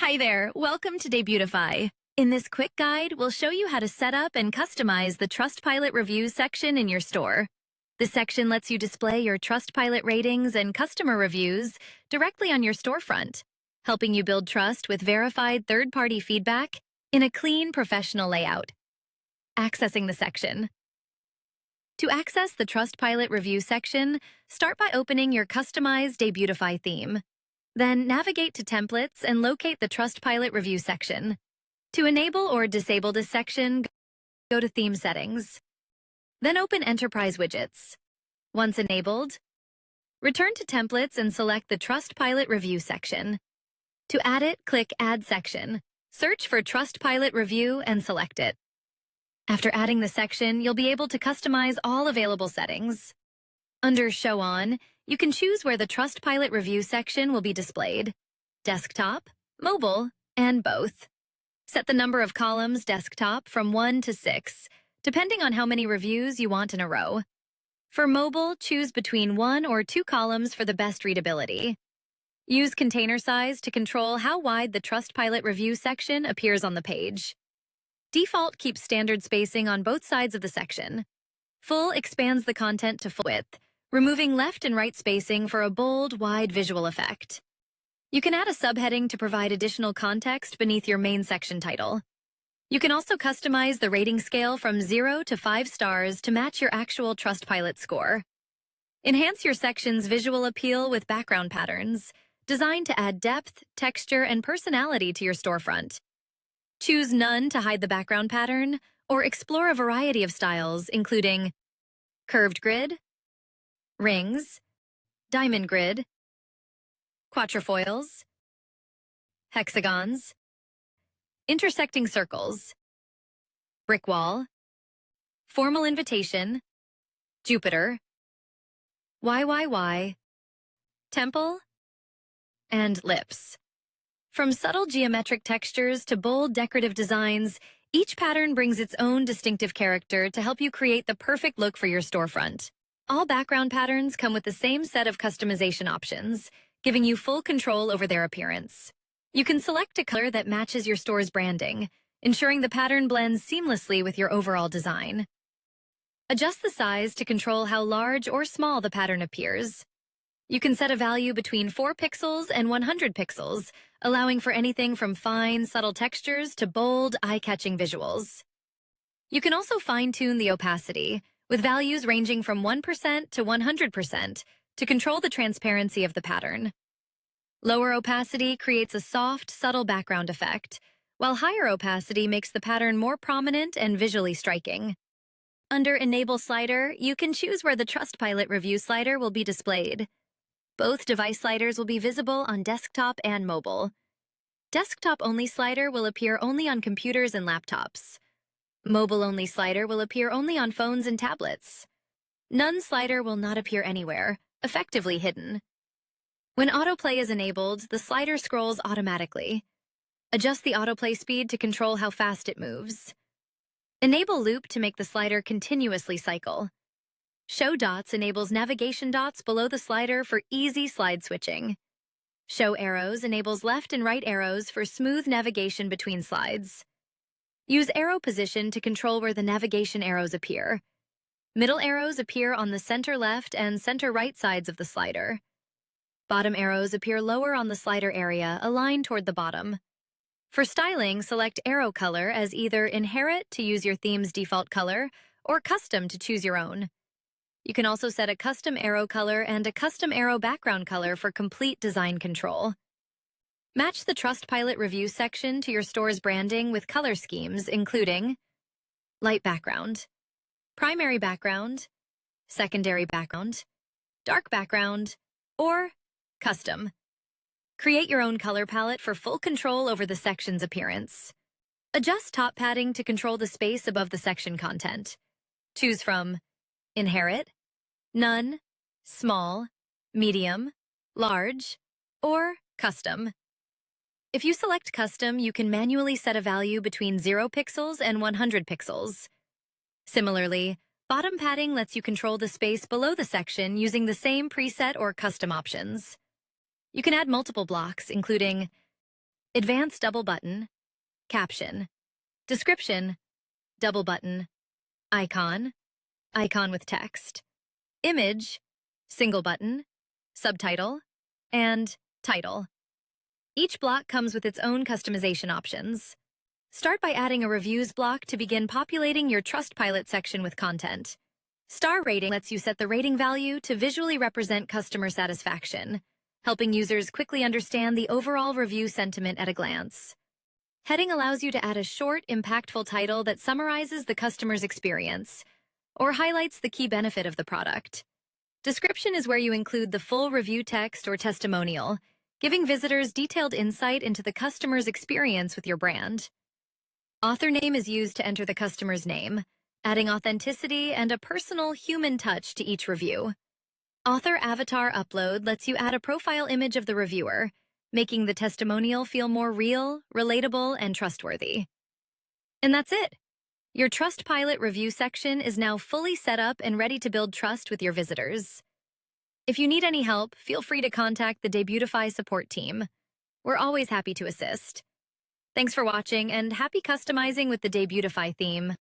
Hi there, welcome to Debutify. In this quick guide, we'll show you how to set up and customize the Trustpilot Review section in your store. This section lets you display your Trustpilot ratings and customer reviews directly on your storefront, helping you build trust with verified third-party feedback in a clean, professional layout. Accessing the section. To access the Trustpilot Review section, start by opening your customized Debutify theme. Then navigate to Templates and locate the Trustpilot Review section. To enable or disable this section, go to Theme Settings. Then open Enterprise Widgets. Once enabled, return to Templates and select the Trustpilot Review section. To add it, click Add Section. Search for Trustpilot Review and select it. After adding the section, you'll be able to customize all available settings. Under Show On, you can choose where the Trustpilot Review section will be displayed: desktop, mobile, and both. Set the number of columns desktop from 1 to 6, depending on how many reviews you want in a row. For mobile, choose between 1 or 2 columns for the best readability. Use container size to control how wide the Trustpilot Review section appears on the page. Default keeps standard spacing on both sides of the section. Full expands the content to full width, removing left and right spacing for a bold, wide visual effect. You can add a subheading to provide additional context beneath your main section title. You can also customize the rating scale from 0 to 5 stars to match your actual Trustpilot score. Enhance your section's visual appeal with background patterns, designed to add depth, texture, and personality to your storefront. Choose None to hide the background pattern, or explore a variety of styles, including curved grid, rings, diamond grid, quatrefoils, hexagons, intersecting circles, brick wall, formal invitation, Jupiter, YYY, temple, and lips. From subtle geometric textures to bold decorative designs, each pattern brings its own distinctive character to help you create the perfect look for your storefront. All background patterns come with the same set of customization options, giving you full control over their appearance. You can select a color that matches your store's branding, ensuring the pattern blends seamlessly with your overall design. Adjust the size to control how large or small the pattern appears. You can set a value between 4 pixels and 100 pixels, allowing for anything from fine, subtle textures to bold, eye-catching visuals. You can also fine-tune the opacity, with values ranging from 1% to 100% to control the transparency of the pattern. Lower opacity creates a soft, subtle background effect, while higher opacity makes the pattern more prominent and visually striking. Under Enable slider, you can choose where the Trustpilot Review slider will be displayed. Both device sliders will be visible on desktop and mobile. Desktop-only slider will appear only on computers and laptops. Mobile-only slider will appear only on phones and tablets. None slider will not appear anywhere, effectively hidden. When autoplay is enabled, the slider scrolls automatically. Adjust the autoplay speed to control how fast it moves. Enable loop to make the slider continuously cycle. Show dots enables navigation dots below the slider for easy slide switching. Show arrows enables left and right arrows for smooth navigation between slides. Use arrow position to control where the navigation arrows appear. Middle arrows appear on the center left and center right sides of the slider. Bottom arrows appear lower on the slider area, aligned toward the bottom. For styling, select arrow color as either Inherit to use your theme's default color, or Custom to choose your own. You can also set a custom arrow color and a custom arrow background color for complete design control. Match the Trustpilot Review section to your store's branding with color schemes, including light background, primary background, secondary background, dark background, or custom. Create your own color palette for full control over the section's appearance. Adjust top padding to control the space above the section content. Choose from Inherit, None, Small, Medium, Large, or Custom. If you select Custom, you can manually set a value between 0 pixels and 100 pixels. Similarly, bottom padding lets you control the space below the section using the same preset or custom options. You can add multiple blocks, including Advanced double button, caption, description, double button, icon, icon with text, image, single button, subtitle, and title. Each block comes with its own customization options. Start by adding a reviews block to begin populating your Trustpilot section with content. Star rating lets you set the rating value to visually represent customer satisfaction, helping users quickly understand the overall review sentiment at a glance. Heading allows you to add a short, impactful title that summarizes the customer's experience or highlights the key benefit of the product. Description is where you include the full review text or testimonial, giving visitors detailed insight into the customer's experience with your brand. Author name is used to enter the customer's name, adding authenticity and a personal human touch to each review. Author avatar upload lets you add a profile image of the reviewer, making the testimonial feel more real, relatable, and trustworthy. And that's it. Your Trustpilot Review Section is now fully set up and ready to build trust with your visitors. If you need any help, feel free to contact the Debutify support team. We're always happy to assist. Thanks for watching, and happy customizing with the Debutify theme.